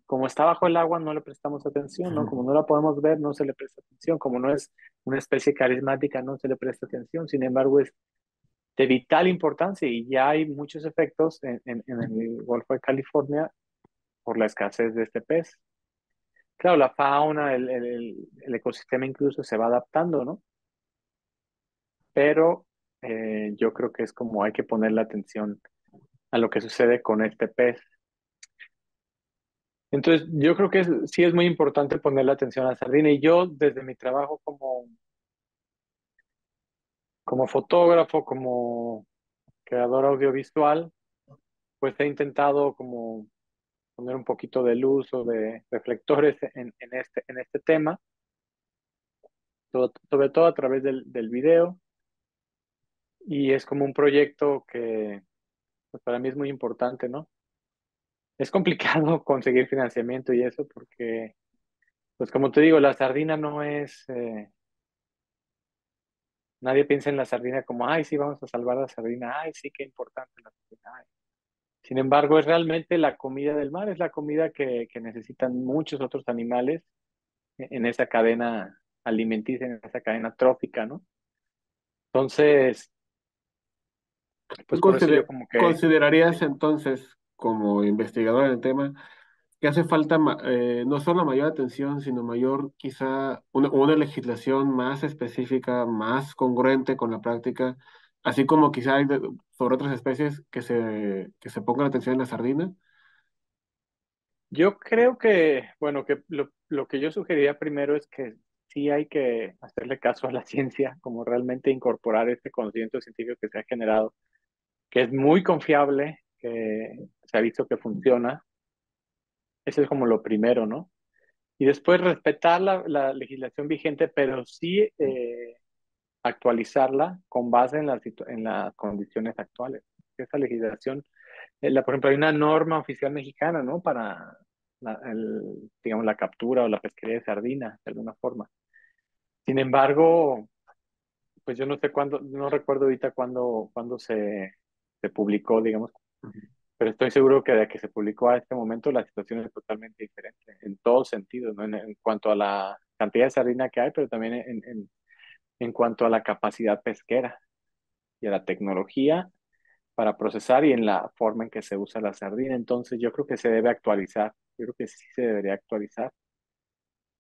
como está bajo el agua no le prestamos atención, ¿no? Como no la podemos ver, no se le presta atención. Como no es una especie carismática, no se le presta atención. Sin embargo, es de vital importancia y ya hay muchos efectos en el Golfo de California por la escasez de este pez. Claro, la fauna, el ecosistema incluso se va adaptando, ¿no? Pero yo creo que es como hay que ponerle atención a lo que sucede con este pez. Entonces, yo creo que sí es muy importante ponerle atención a la sardina y yo desde mi trabajo como fotógrafo, como creador audiovisual, pues he intentado como poner un poquito de luz o de reflectores en este tema, sobre todo a través del video. Y es como un proyecto que pues, para mí es muy importante, ¿no? Es complicado conseguir financiamiento y eso porque, pues como te digo, la sardina no es, nadie piensa en la sardina como, ay, sí, vamos a salvar la sardina, ay, sí, qué importante la sardina. Ay. Sin embargo, es realmente la comida del mar, es la comida que necesitan muchos otros animales en esa cadena alimenticia, en esa cadena trófica, ¿no? Entonces, ¿Tú pues por eso yo como que, considerarías sí. entonces, como investigador en el tema, que hace falta no solo mayor atención, sino mayor, quizá, una legislación más específica, más congruente con la práctica, así como quizá hay sobre otras especies que se ponga la atención en la sardina? Yo creo que, bueno, que lo que yo sugeriría primero es que sí hay que hacerle caso a la ciencia, como realmente incorporar este conocimiento científico que se ha generado, que es muy confiable, que se ha visto que funciona. Eso es como lo primero, ¿no? Y después respetar la legislación vigente, pero sí actualizarla con base en las condiciones actuales. Esa legislación, por ejemplo, hay una norma oficial mexicana, ¿no? Para, digamos, la captura o la pesquería de sardina, de alguna forma. Sin embargo, pues yo no sé cuándo, no recuerdo ahorita cuándo se publicó, digamos, Ujú. pero estoy seguro que de que se publicó a este momento la situación es totalmente diferente, en todos sentidos, ¿no? En cuanto a la cantidad de sardina que hay, pero también en cuanto a la capacidad pesquera y a la tecnología para procesar y en la forma en que se usa la sardina. Entonces yo creo que se debe actualizar, yo creo que sí se debería actualizar.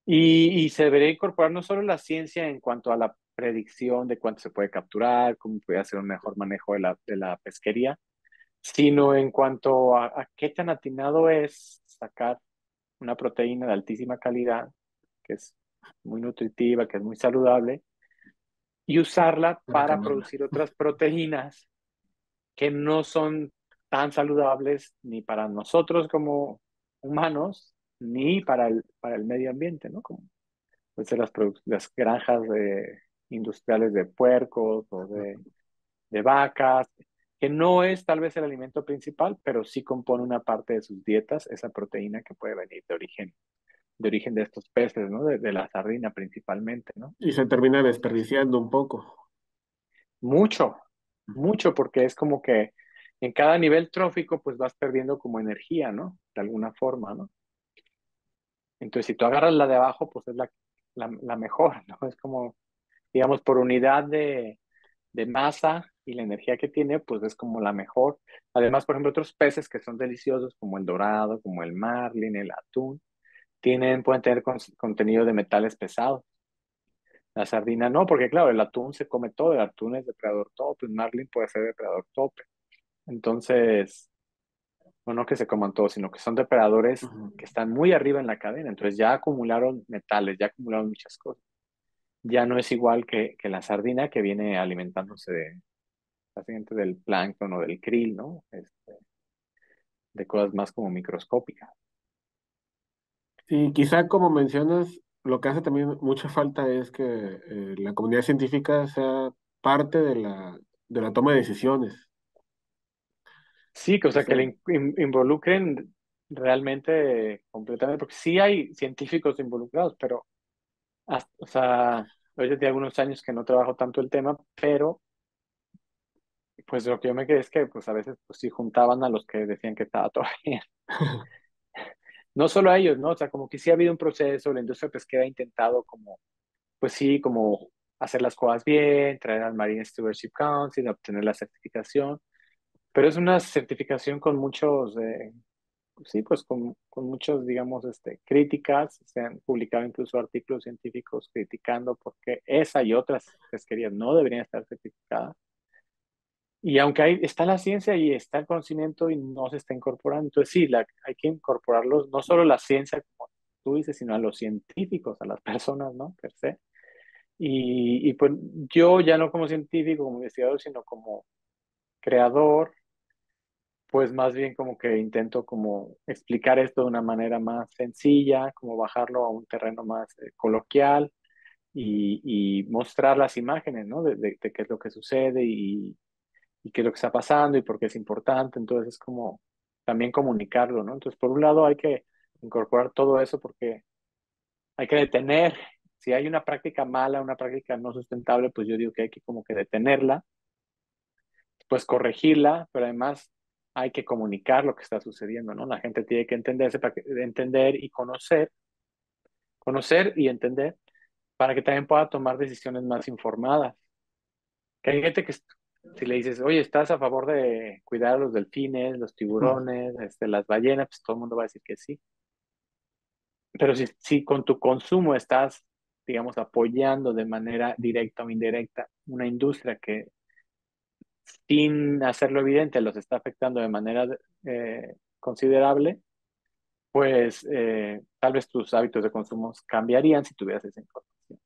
Y se debería incorporar no solo la ciencia en cuanto a la predicción de cuánto se puede capturar, cómo puede hacer un mejor manejo de la pesquería, sino en cuanto a qué tan atinado es sacar una proteína de altísima calidad, que es muy nutritiva, que es muy saludable, y usarla para para quemarla. producir otras proteínas que no son tan saludables ni para nosotros como humanos, ni para el medio ambiente, ¿no? Como pueden ser las granjas industriales de puercos o de vacas, que no es tal vez el alimento principal, pero sí compone una parte de sus dietas, esa proteína que puede venir de origen de estos peces, ¿no? De la sardina principalmente, ¿no? Y se termina Entonces, desperdiciando un poco. mucho, mucho, porque es como que en cada nivel trófico, pues vas perdiendo como energía, ¿no? De alguna forma, ¿no? Entonces, si tú agarras la de abajo, pues es la mejor, ¿no? Es como, digamos, por unidad de masa y la energía que tiene, pues es como la mejor. Además, por ejemplo, otros peces que son deliciosos, como el dorado, como el marlin, el atún, pueden tener contenido de metales pesados. La sardina no, porque claro, el atún se come todo, el atún es depredador tope, el marlin puede ser depredador tope. Entonces, no que se coman todos, sino que son depredadores Ujú. que están muy arriba en la cadena. Entonces ya acumularon metales, ya acumularon muchas cosas. Ya no es igual que la sardina que viene alimentándose básicamente del plancton o del krill, ¿no? De cosas más como microscópicas. Y quizá como mencionas, lo que hace también mucha falta es que la comunidad científica sea parte de la toma de decisiones. Sí, que, o O sea, que sea, le involucren realmente completamente, porque sí hay científicos involucrados, pero, o sea, hoy ya tiene algunos años que no trabajo tanto el tema, pero pues lo que yo me quedé es que pues a veces pues sí juntaban a los que decían que estaba todo bien. No solo a ellos, ¿no? O sea, como que sí ha habido un proceso, la industria pesquera ha intentado como, pues sí, como hacer las cosas bien, traer al Marine Stewardship Council, obtener la certificación, pero es una certificación con muchos, sí, pues con muchos, digamos, críticas. Se han publicado incluso artículos científicos criticando porque esa y otras pesquerías no deberían estar certificadas. Y aunque está la ciencia y está el conocimiento y no se está incorporando, entonces sí, hay que incorporarlos, no solo la ciencia, como tú dices, sino a los científicos, a las personas, ¿no? Per se. Y pues yo ya no como científico, como investigador, sino como creador, pues más bien como que intento como explicar esto de una manera más sencilla, como bajarlo a un terreno más coloquial y mostrar las imágenes, ¿no? De qué es lo que sucede y qué es lo que está pasando y por qué es importante. Entonces es como también comunicarlo, ¿no? Entonces, por un lado hay que incorporar todo eso porque hay que detener, si hay una práctica mala, una práctica no sustentable, pues yo digo que hay que como que detenerla, pues corregirla, pero además hay que comunicar lo que está sucediendo, ¿no? La gente tiene que entenderse para entender y conocer y entender para que también pueda tomar decisiones más informadas. Que hay gente que si le dices, oye, ¿estás a favor de cuidar a los delfines, los tiburones, las ballenas? Pues todo el mundo va a decir que sí. Pero si con tu consumo estás, digamos, apoyando de manera directa o indirecta una industria que sin hacerlo evidente los está afectando de manera considerable, pues tal vez tus hábitos de consumo cambiarían si tuvieras esa información.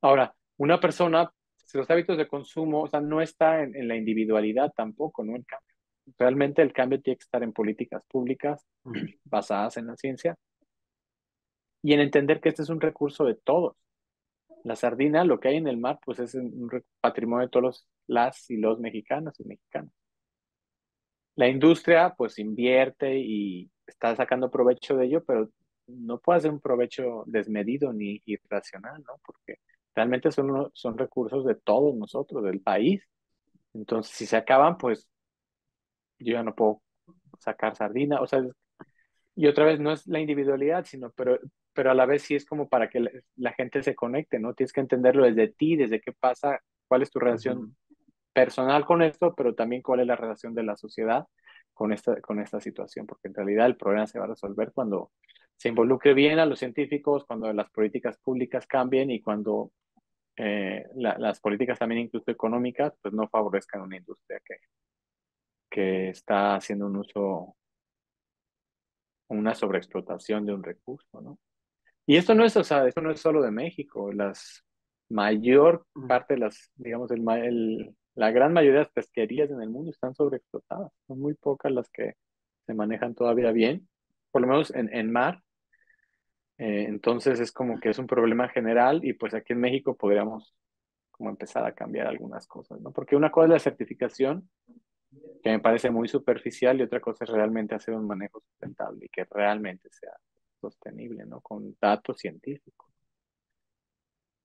Ahora, una persona, si los hábitos de consumo, o sea, no está en la individualidad tampoco, ¿no? El cambio. Realmente el cambio tiene que estar en políticas públicas basadas en la ciencia y en entender que este es un recurso de todos. La sardina, lo que hay en el mar, pues es un patrimonio de todos las y los mexicanos y mexicanos. La industria, pues invierte y está sacando provecho de ello, pero no puede hacer un provecho desmedido ni irracional, ¿no? Porque realmente son recursos de todos nosotros, del país. Entonces, si se acaban, pues yo ya no puedo sacar sardina. O sea, y otra vez no es la individualidad, pero a la vez sí es como para que la gente se conecte, ¿no? Tienes que entenderlo desde ti, desde qué pasa, cuál es tu relación ujú. personal con esto, pero también cuál es la relación de la sociedad con esta situación, porque en realidad el problema se va a resolver cuando se involucre bien a los científicos, cuando las políticas públicas cambien y cuando las políticas también incluso económicas, pues no favorezcan una industria que está haciendo un uso, una sobreexplotación de un recurso, ¿no? Y esto no es, o sea, esto no es solo de México. Las mayor Mm. parte de las, digamos, la gran mayoría de las pesquerías en el mundo están sobreexplotadas. Son muy pocas las que se manejan todavía bien, por lo menos en mar. Entonces es como que es un problema general y pues aquí en México podríamos como empezar a cambiar algunas cosas, ¿no? Porque una cosa es la certificación, que me parece muy superficial, y otra cosa es realmente hacer un manejo sustentable y que realmente sea sostenible, ¿no? Con datos científicos.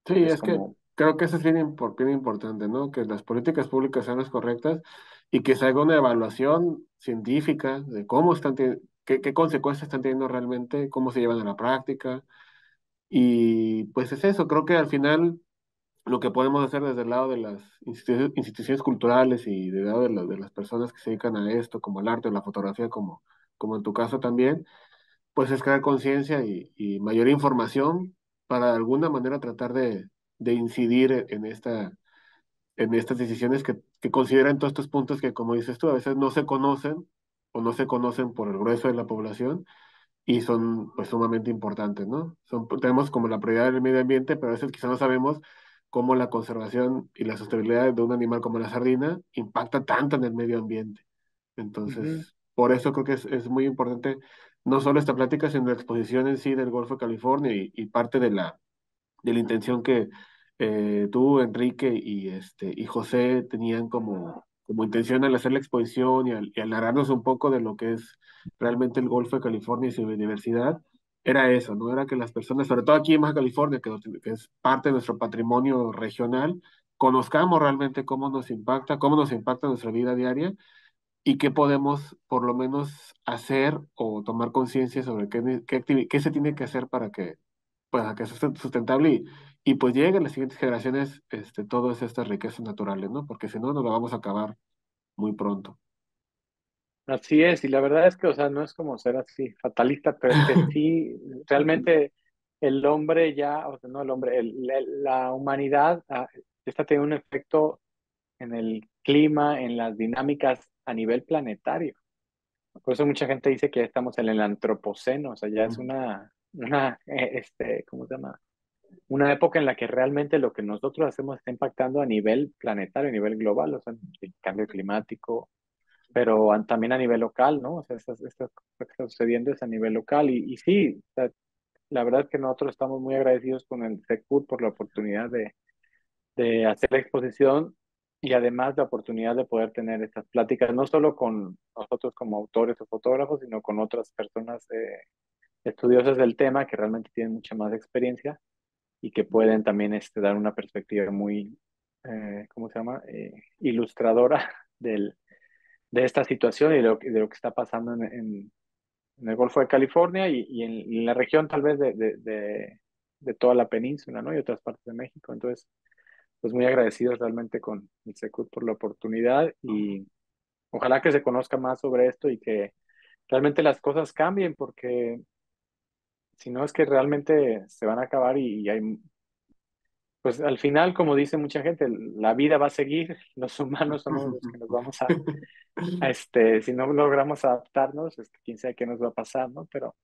Sí, Es es que como, creo que eso es bien importante, ¿no? Que las políticas públicas sean las correctas y que se haga una evaluación científica de cómo qué consecuencias están teniendo realmente, cómo se llevan a la práctica. Y pues es eso, creo que al final lo que podemos hacer desde el lado de las instituciones culturales y del lado de las personas que se dedican a esto, como el arte o la fotografía, como en tu caso también, pues es crear conciencia y mayor información para de alguna manera tratar de incidir en estas decisiones que consideran todos estos puntos que, como dices tú, a veces no se conocen o no se conocen por el grueso de la población y son pues sumamente importantes, ¿no? Tenemos como la prioridad del medio ambiente, pero a veces quizá no sabemos cómo la conservación y la sostenibilidad de un animal como la sardina impacta tanto en el medio ambiente. ujú. Entonces, por eso creo que es muy importante no solo esta plática, sino la exposición en sí del Golfo de California y parte de la intención que tú, Enrique y José tenían como intención al hacer la exposición y al narrarnos un poco de lo que es realmente el Golfo de California y su biodiversidad, era eso, ¿no? Era que las personas, sobre todo aquí en Baja California, que es parte de nuestro patrimonio regional, conozcamos realmente cómo nos impacta nuestra vida diaria y qué podemos por lo menos hacer o tomar conciencia sobre qué se tiene que hacer para que sea sustentable y pues lleguen a las siguientes generaciones todas estas riquezas naturales, ¿no? Porque si no, nos la vamos a acabar muy pronto. Así es, y la verdad es que, o sea, no es como ser así fatalista, pero es que sí, realmente el hombre ya, o sea, no el hombre, la humanidad está teniendo un efecto en el clima, en las dinámicas a nivel planetario. Por eso mucha gente dice que ya estamos en el antropoceno, o sea, ya es Ujú. ¿cómo se llama? Una época en la que realmente lo que nosotros hacemos está impactando a nivel planetario, a nivel global, o sea, el cambio climático, pero también a nivel local, ¿no? O sea, esto que está sucediendo es a nivel local y sí, o sea, la verdad es que nosotros estamos muy agradecidos con el SECUT por la oportunidad de hacer la exposición y además la oportunidad de poder tener estas pláticas, no solo con nosotros como autores o fotógrafos, sino con otras personas estudiosas del tema que realmente tienen mucha más experiencia y que pueden también dar una perspectiva muy, ¿cómo se llama? Ilustradora de esta situación y de lo que está pasando en el Golfo de California y en la región tal vez de toda la península, ¿no? Y otras partes de México. Entonces, pues muy agradecidos realmente con el Secut por la oportunidad y ojalá que se conozca más sobre esto y que realmente las cosas cambien porque si no es que realmente se van a acabar y hay, pues al final, como dice mucha gente, la vida va a seguir, los humanos somos los que nos vamos si no logramos adaptarnos, quién sabe qué nos va a pasar, ¿no? Pero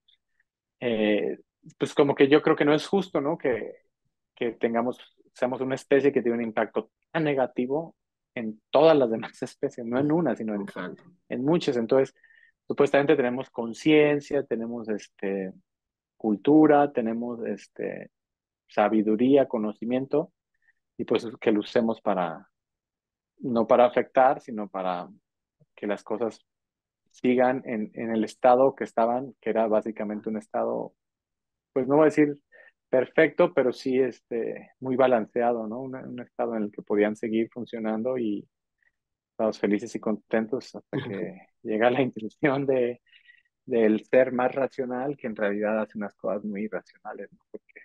eh, pues como que yo creo que no es justo, ¿no? Que seamos una especie que tiene un impacto tan negativo en todas las demás especies, no en una, sino Exacto. en muchas. Entonces, supuestamente tenemos conciencia, tenemos cultura, tenemos sabiduría, conocimiento, y pues que lo usemos no para afectar, sino para que las cosas sigan en el estado que estaban, que era básicamente un estado, pues no voy a decir perfecto, pero sí muy balanceado, ¿no? Un estado en el que podían seguir funcionando y estábamos felices y contentos hasta que llega la intrusión del ser más racional que en realidad hace unas cosas muy irracionales, ¿no? Porque,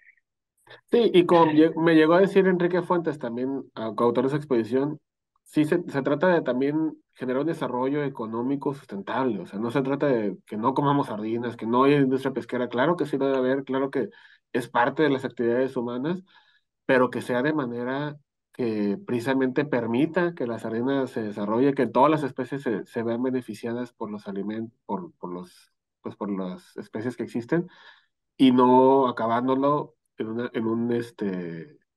Sí, y como me llegó a decir Enrique Fuentes, también coautor de esa exposición, sí se trata de también generar un desarrollo económico sustentable, o sea, no se trata de que no comamos sardinas, que no haya industria pesquera, claro que sí debe haber, claro que es parte de las actividades humanas, pero que sea de manera que precisamente permita que la sardina se desarrolle, que todas las especies se vean beneficiadas por los alimentos, pues por las especies que existen y no acabándolo en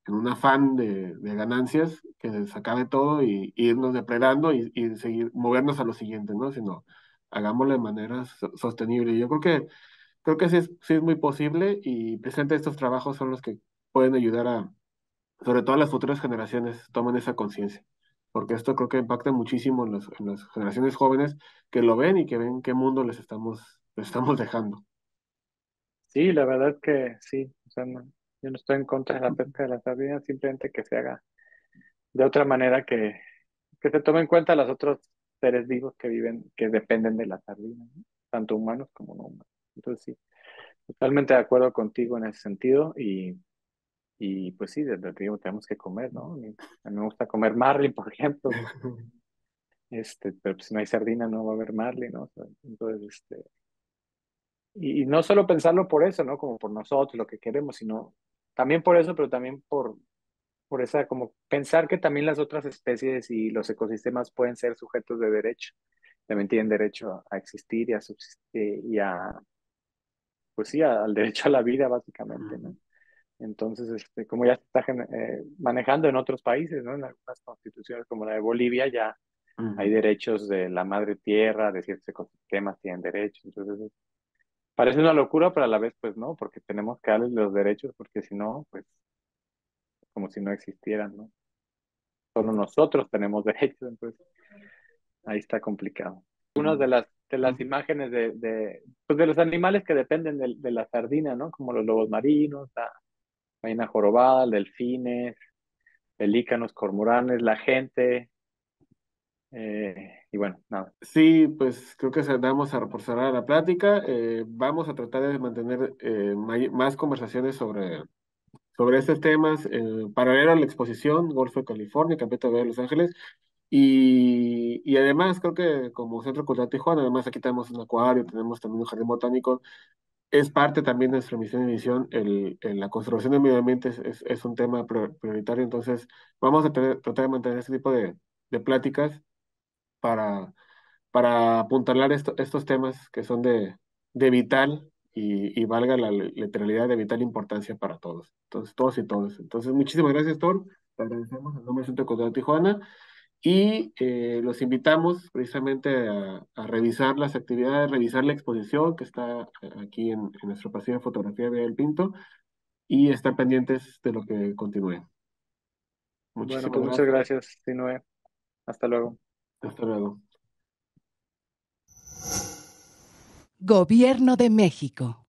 un afán de ganancias, que se acabe todo y irnos depredando y seguir, movernos a lo siguiente, ¿no? Sino hagámoslo de manera sostenible. Yo creo que sí es muy posible y precisamente estos trabajos son los que pueden ayudar a, sobre todo a las futuras generaciones, tomen esa conciencia. Porque esto creo que impacta muchísimo en las generaciones jóvenes que lo ven y que ven qué mundo les estamos dejando. Sí, la verdad que sí. O sea, yo no estoy en contra de la pesca de las sardinas, simplemente que se haga de otra manera que se tome en cuenta los otros seres vivos que viven, que dependen de las sardinas, ¿no? Tanto humanos como no humanos. Entonces sí, totalmente de acuerdo contigo en ese sentido y pues sí, desde te digo, tenemos que comer, ¿no? A mí me gusta comer marlin, por ejemplo, pero pues, si no hay sardina no va a haber marlin, ¿no? O sea, entonces, y no solo pensarlo por eso, ¿no? Como por nosotros, lo que queremos, sino también por eso, pero también por esa, como pensar que también las otras especies y los ecosistemas pueden ser sujetos de derecho, también tienen derecho a existir y a subsistir y a, pues sí, al derecho a la vida, básicamente, ¿no? Entonces, como ya se está manejando en otros países, ¿no? En algunas constituciones como la de Bolivia ya hay Ujú. derechos de la madre tierra, de ciertos ecosistemas tienen derechos. Entonces, parece una locura, pero a la vez, pues no, porque tenemos que darles los derechos, porque si no, pues como si no existieran, ¿no? Solo nosotros tenemos derechos, entonces ahí está complicado. Una de las Ujú. imágenes pues de los animales que dependen de la sardina, ¿no? Como los lobos marinos, la ballena jorobada, delfines, pelícanos, cormoranes, la gente, y bueno, nada. Sí, pues creo que damos a por cerrar la plática. Vamos a tratar de mantener más conversaciones sobre estos temas paralelo a la exposición Golfo de California, Campeche de Los Ángeles. Y además creo que como Centro Cultural Tijuana, además aquí tenemos un acuario, tenemos también un jardín botánico, es parte también de nuestra misión y visión, la conservación del medio ambiente es un tema prioritario, entonces vamos a tratar de mantener este tipo de pláticas para apuntalar estos temas que son de vital y valga la literalidad de vital importancia para todos. Entonces, todos y todas. Entonces, muchísimas gracias, Thor. Te agradecemos en nombre del Centro Cultural Tijuana y los invitamos precisamente a revisar las actividades, revisar la exposición que está aquí en nuestro pasillo de fotografía de El Pinto y estar pendientes de lo que continúe. Bueno, Muchísimas pues muchas gracias. gracias, Sinue. Hasta luego. Hasta luego. Gobierno de México.